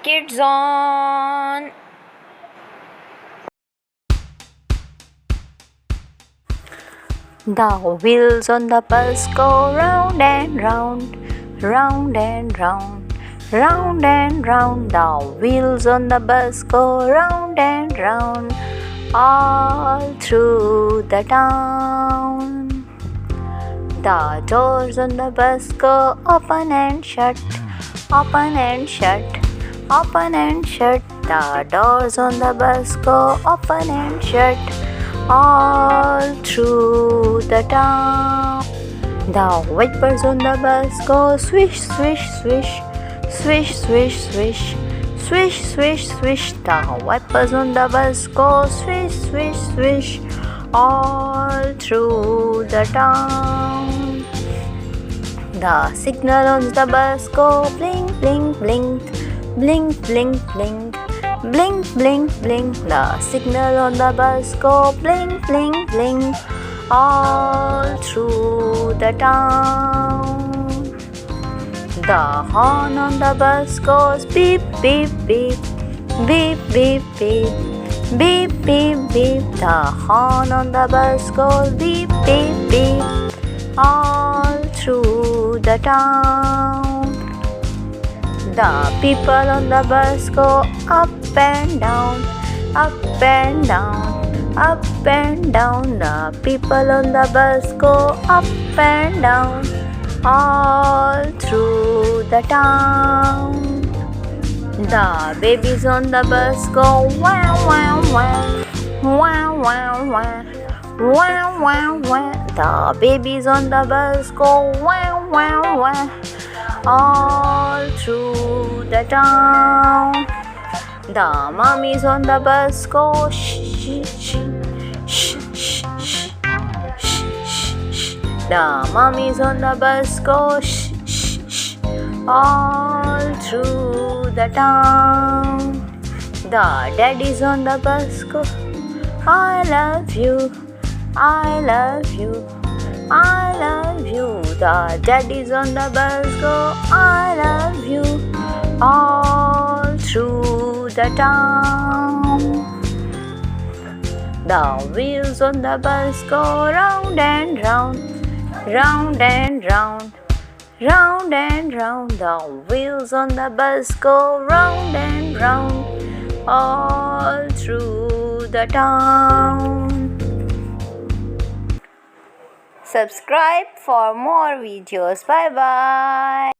Kidzone. The wheels on the bus go round and round, round and round, round and round. The wheels on the bus go round and round, all through the town. The doors on the bus go open and shut, open and shut, open and shut. The doors on the bus go open and shut, all through the town. The wipers on the bus go swish, swish, swish, swish, swish, swish, swish, swish, swish. The wipers on the bus go swish, swish, swish, all through the town. The signal on the bus go blink, blink, blink, blink, blink, blink, blink, blink, blink. The signal on the bus go blink, blink, blink, all through the town. The horn on the bus goes beep, beep, beep, beep, beep, beep, beep, beep, beep. The horn on the bus goes beep, beep, beep, all through the town. The people on the bus go up and down, up and down, up and down. The people on the bus go up and down, all through the town. The babies on the bus go wow, wow, wow, wow, wow, wow, wow, wow, wow. The babies on the bus go wow, wow, wow, all through the town. The mummies on the bus go shh, shh, shh, shh, shh, shh, shh. The mummies on the bus go shh, shh, shh, all through the town. The daddies on the bus go I love you, I love you, I love you. The daddies on the bus go I love you, all through the town. The wheels on the bus go round and round, round and round, round and round. The wheels on the bus go round and round, all through the town. Subscribe for more videos. Bye bye.